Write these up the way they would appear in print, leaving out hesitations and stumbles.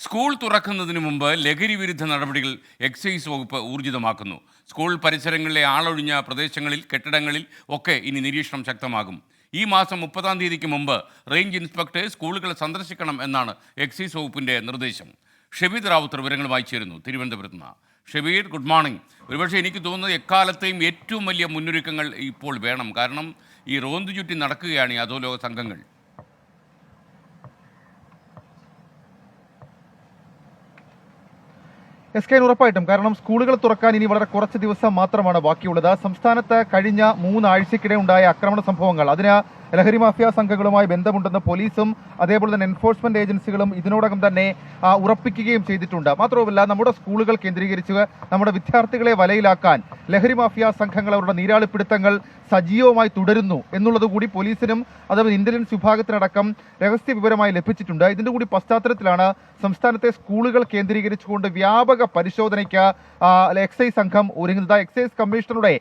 School തുറക്കുന്നതിന് മുമ്പ് ലഹരി വിരുദ്ധ നടപടികൾ എക്സൈസ് വകുപ്പ് ഊർജിതമാക്കുന്നു. സ്കൂൾ പരിസരങ്ങളിലെ ആളൊഴിഞ്ഞ പ്രദേശങ്ങളിൽ, കെട്ടിടങ്ങളിൽ ഒക്കെ ഇനി നിരീക്ഷണം ശക്തമാകും. ഈ മാസം 30-ാം തീയതിക്ക് മുമ്പ് റേഞ്ച് ഇൻസ്പെക്ടർ സ്കൂളുകൾ സന്ദർശിക്കണം എന്നാണ് എക്സൈസ് വകുപ്പിൻ്റെ നിർദ്ദേശം. ഷബീദ് റാവുത്തർ വിവരങ്ങളുമായി ചേരുന്നു തിരുവനന്തപുരത്ത് നിന്ന്. Shabeed, good morning. ഒരുപക്ഷെ എനിക്ക് തോന്നുന്നത് എക്കാലത്തെയും ഏറ്റവും വലിയ മുന്നൊരുക്കങ്ങൾ ഇപ്പോൾ വേണം. കാരണം ഈ റോന്തു ചുറ്റി നടക്കുകയാണ് ഈ അധോലോക സംഘങ്ങൾ. ഉറപ്പായിട്ടും. കാരണം സ്കൂളുകൾ തുറക്കാൻ ഇനി വളരെ കുറച്ച് ദിവസം മാത്രമാണ് ബാക്കിയുള്ളത്. സംസ്ഥാനത്ത് കഴിഞ്ഞ 3 ആഴ്ചക്കിടെ ഉണ്ടായ ആക്രമണ സംഭവങ്ങൾ, അതിന് ലഹരി മാഫിയ സംഘങ്ങളുമായി ബന്ധമുണ്ടെന്ന് പോലീസും അതേപോലെ തന്നെ എൻഫോഴ്സ്മെന്റ് ഏജൻസികളും ഇതിനോടകം തന്നെ ഉറപ്പിക്കുകയും ചെയ്തിട്ടുണ്ട്. മാത്രവുമല്ല, നമ്മുടെ സ്കൂളുകൾ കേന്ദ്രീകരിച്ച് നമ്മുടെ വിദ്യാർത്ഥികളെ വലയിലാക്കാൻ ലഹരി മാഫിയ സംഘങ്ങൾ അവരുടെ നീരാളിപ്പിടുത്തങ്ങൾ സജീവമായി തുടരുന്നു എന്നുള്ളത് കൂടി പോലീസിനും അതേപോലെ ഇന്റലിജൻസ് വിഭാഗത്തിനടക്കം രഹസ്യ വിവരമായി ലഭിച്ചിട്ടുണ്ട്. ഇതിന്റെ കൂടി പശ്ചാത്തലത്തിലാണ് സംസ്ഥാനത്തെ സ്കൂളുകൾ കേന്ദ്രീകരിച്ചുകൊണ്ട് വ്യാപക പരിശോധനയ്ക്ക് എക്സൈസ് സംഘം ഒരുങ്ങുന്നത്. എക്സൈസ് കമ്മീഷണറുടെ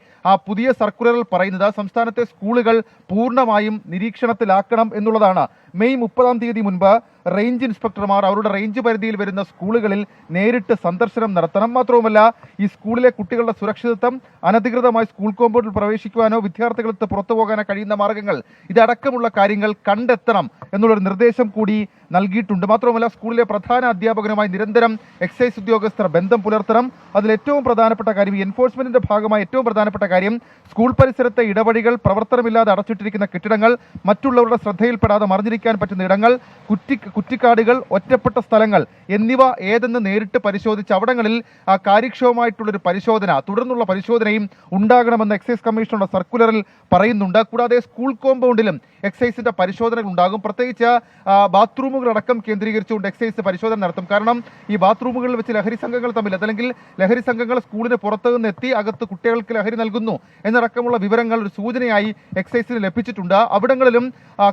പുതിയ സർക്കുലറിൽ പറയുന്നത് സംസ്ഥാനത്തെ സ്കൂളുകൾ പൂർണ്ണമായും നിരീക്ഷണത്തിലാക്കണം എന്നുള്ളതാണ്. മെയ് 30-ാം തീയതി മുൻപ് റേഞ്ച് ഇൻസ്പെക്ടർമാർ അവരുടെ റേഞ്ച് പരിധിയിൽ വരുന്ന സ്കൂളുകളിൽ നേരിട്ട് സന്ദർശനം നടത്തണം. മാത്രവുമല്ല, ഈ സ്കൂളിലെ കുട്ടികളുടെ സുരക്ഷിതത്വം, അനധികൃതമായി സ്കൂൾ കോമ്പൗണ്ടിൽ പ്രവേശിക്കുവാനോ വിദ്യാർത്ഥികൾക്ക് പുറത്തു പോകാനോ കഴിയുന്ന മാർഗങ്ങൾ, ഇതടക്കമുള്ള കാര്യങ്ങൾ കണ്ടെത്തണം എന്നുള്ളൊരു നിർദ്ദേശം കൂടി നൽകിയിട്ടുണ്ട്. മാത്രവുമല്ല, സ്കൂളിലെ പ്രധാന അധ്യാപകനുമായി നിരന്തരം എക്സൈസ് ഉദ്യോഗസ്ഥർ ബന്ധം പുലർത്തണം. അതിൽ ഏറ്റവും പ്രധാനപ്പെട്ട കാര്യം, എൻഫോഴ്സ്മെന്റിന്റെ ഭാഗമായി ഏറ്റവും പ്രധാനപ്പെട്ട കാര്യം, സ്കൂൾ പരിസരത്തെ ഇടവഴികൾ, പ്രവർത്തനമില്ലാതെ അടച്ചിട്ടിരിക്കുന്ന കെട്ടിടങ്ങൾ, മറ്റുള്ളവരുടെ ശ്രദ്ധയിൽപ്പെടാതെ മറിഞ്ഞിരിക്കാൻ പറ്റുന്ന ഇടങ്ങൾ, കുറ്റിക്കാടുകൾ, ഒറ്റപ്പെട്ട സ്ഥലങ്ങൾ എന്നിവ ഏതെന്ന് നേരിട്ട് പരിശോധിച്ച് അവിടങ്ങളിൽ കാര്യക്ഷമമായിട്ടുള്ളൊരു പരിശോധന, തുടർന്നുള്ള പരിശോധനയും ഉണ്ടാകണമെന്ന് എക്സൈസ് കമ്മീഷണറുടെ സർക്കുലറിൽ പറയുന്നുണ്ട്. കൂടാതെ സ്കൂൾ കോമ്പൗണ്ടിലും എക്സൈസിന്റെ പരിശോധനകൾ ഉണ്ടാകും. പ്രത്യേകിച്ച് ബാത്റൂമുകളടക്കം കേന്ദ്രീകരിച്ചുകൊണ്ട് എക്സൈസ് പരിശോധന നടത്തും. കാരണം ഈ ബാത്റൂമുകളിൽ വെച്ച് ലഹരി സംഘങ്ങൾ തമ്മിൽ, അതല്ലെങ്കിൽ ലഹരി സംഘങ്ങൾ സ്കൂളിന് പുറത്തു നിന്ന് എത്തി അകത്ത് കുട്ടികൾക്ക് ലഹരി നൽകുന്നു എന്നടക്കമുള്ള വിവരങ്ങൾ ഒരു സൂചനയായി എക്സൈസിന് ലഭിച്ചിട്ടുണ്ട്. അവിടങ്ങളിലും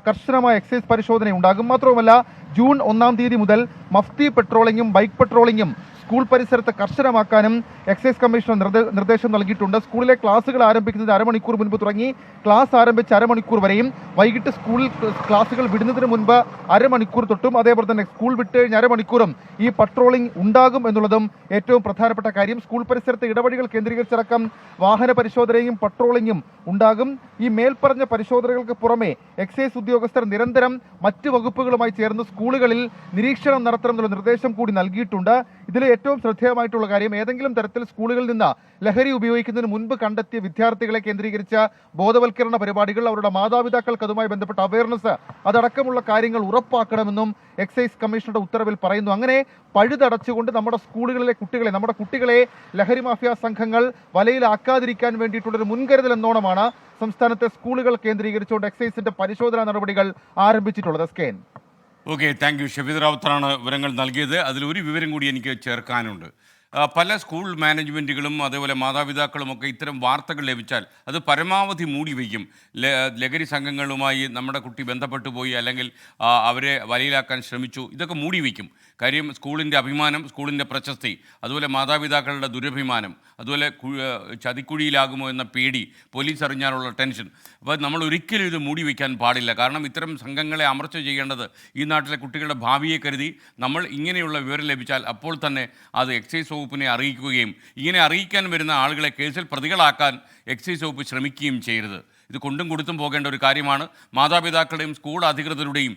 കർശനമായ എക്സൈസ് പരിശോധന ഉണ്ടാകും. മാത്രവുമല്ല, ജൂൺ 1-ാം തീയതി മുതൽ മഫ്തി പെട്രോളിങ്ങും ബൈക്ക് പെട്രോളിങ്ങും സ്കൂൾ പരിസരത്ത് കർശനമാക്കാനും എക്സൈസ് കമ്മീഷണർ നിർദ്ദേശം നൽകിയിട്ടുണ്ട്. സ്കൂളിലെ ക്ലാസുകൾ ആരംഭിക്കുന്നത് അരമണിക്കൂർ മുൻപ് തുടങ്ങി ക്ലാസ് ആരംഭിച്ച് അരമണിക്കൂർ വരെയും, വൈകിട്ട് സ്കൂളിൽ ക്ലാസുകൾ വിടുന്നതിന് മുൻപ് അരമണിക്കൂർ തൊട്ടും, അതേപോലെ തന്നെ സ്കൂൾ വിട്ട് കഴിഞ്ഞ് അരമണിക്കൂറും ഈ പട്രോളിംഗ് ഉണ്ടാകും എന്നുള്ളതും ഏറ്റവും പ്രധാനപ്പെട്ട കാര്യം. സ്കൂൾ പരിസരത്തെ ഇടവഴികൾ കേന്ദ്രീകരിച്ചടക്കം വാഹന പരിശോധനയും പട്രോളിങ്ങും ഉണ്ടാകും. ഈ മേൽപ്പറഞ്ഞ പരിശോധനകൾക്ക് പുറമെ എക്സൈസ് ഉദ്യോഗസ്ഥർ നിരന്തരം മറ്റ് വകുപ്പുകളുമായി ചേർന്ന് സ്കൂളുകളിൽ നിരീക്ഷണം നടത്തണം എന്നുള്ള നിർദ്ദേശം കൂടി നൽകിയിട്ടുണ്ട്. ഇതിൽ ഏറ്റവും ശ്രദ്ധേയമായിട്ടുള്ള കാര്യം, ഏതെങ്കിലും തരത്തിൽ സ്കൂളുകളിൽ നിന്ന് ലഹരി ഉപയോഗിക്കുന്നതിന് മുൻപ് കണ്ടെത്തിയ വിദ്യാർത്ഥികളെ കേന്ദ്രീകരിച്ച ബോധവൽക്കരണ പരിപാടികൾ, അവരുടെ മാതാപിതാക്കൾക്ക് അതുമായി ബന്ധപ്പെട്ട അവയർനെസ്, അതടക്കമുള്ള കാര്യങ്ങൾ ഉറപ്പാക്കണമെന്നും എക്സൈസ് കമ്മീഷണറുടെ ഉത്തരവിൽ പറയുന്നു. അങ്ങനെ പഴുതടച്ചുകൊണ്ട് നമ്മുടെ സ്കൂളുകളിലെ കുട്ടികളെ, നമ്മുടെ കുട്ടികളെ ലഹരി മാഫിയ സംഘങ്ങൾ വലയിലാക്കാതിരിക്കാൻ വേണ്ടിയിട്ടുള്ളൊരു മുൻകരുതൽ എന്നോണമാണ് സംസ്ഥാനത്തെ സ്കൂളുകൾ കേന്ദ്രീകരിച്ചുകൊണ്ട് എക്സൈസിന്റെ പരിശോധനാ നടപടികൾ ആരംഭിച്ചിട്ടുള്ളത്. Okay, thank you. ഷബീദ് റാവുത്തറാണ് വിവരങ്ങൾ നൽകിയത്. അതിലൊരു വിവരം കൂടി എനിക്ക് ചേർക്കാനുണ്ട്. പല സ്കൂൾ മാനേജ്മെൻറ്റുകളും അതേപോലെ മാതാപിതാക്കളുമൊക്കെ ഇത്തരം വാർത്തകൾ ലഭിച്ചാൽ അത് പരമാവധി മൂടി വയ്ക്കും. ലഹരി സംഘങ്ങളുമായി നമ്മുടെ കുട്ടി ബന്ധപ്പെട്ടു പോയി, അല്ലെങ്കിൽ അവരെ വലയിലാക്കാൻ ശ്രമിച്ചു, ഇതൊക്കെ മൂടി വയ്ക്കും. കാര്യം, സ്കൂളിൻ്റെ അഭിമാനം, സ്കൂളിൻ്റെ പ്രശസ്തി, അതുപോലെ മാതാപിതാക്കളുടെ ദുരഭിമാനം, അതുപോലെ ചതിക്കുഴിയിലാകുമോ എന്ന പേടി, പോലീസ് അറിഞ്ഞാലുള്ള ടെൻഷൻ. അപ്പോൾ നമ്മൾ ഒരിക്കലും ഇത് മൂടി വയ്ക്കാൻ പാടില്ല. കാരണം ഇത്തരം സംഘങ്ങളെ അമർച്ച ചെയ്യേണ്ടത് ഈ നാട്ടിലെ കുട്ടികളുടെ ഭാവിയെ കരുതി നമ്മൾ ഇങ്ങനെയുള്ള വിവരം ലഭിച്ചാൽ അപ്പോൾ തന്നെ അത് എക്സൈസ് വകുപ്പിനെ അറിയിക്കുകയും ഇങ്ങനെ അറിയിക്കാൻ വരുന്ന ആളുകളെ കേസിൽ പ്രതികളാക്കാൻ എക്സൈസ് വകുപ്പ് ശ്രമിക്കുകയും ചെയ്യരുത്. ഇത് കൊണ്ടും കൊടുത്തും പോകേണ്ട ഒരു കാര്യമാണ്. മാതാപിതാക്കളുടെയും സ്കൂൾ അധികൃതരുടെയും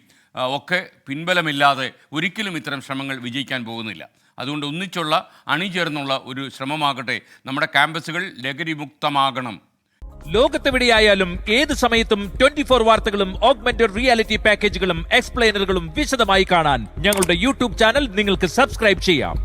ഒക്കെ പിൻബലമില്ലാതെ ഒരിക്കലും ഇത്തരം ശ്രമങ്ങൾ വിജയിക്കാൻ പോകുന്നില്ല. അതുകൊണ്ട് ഒന്നിച്ചുള്ള, അണിചേർന്നുള്ള ഒരു ശ്രമമാകട്ടെ. നമ്മുടെ ക്യാമ്പസുകൾ ലഹരി മുക്തമാകണം. ലോകത്തെവിടെയായാലും ഏത് സമയത്തും 24 വാർത്തകളും ഓഗ്മെന്റഡ് റിയാലിറ്റി പാക്കേജുകളും എക്സ്പ്ലെയിനറുകളും വിശദമായി കാണാൻ ഞങ്ങളുടെ യൂട്യൂബ് ചാനൽ നിങ്ങൾക്ക് സബ്സ്ക്രൈബ് ചെയ്യാം.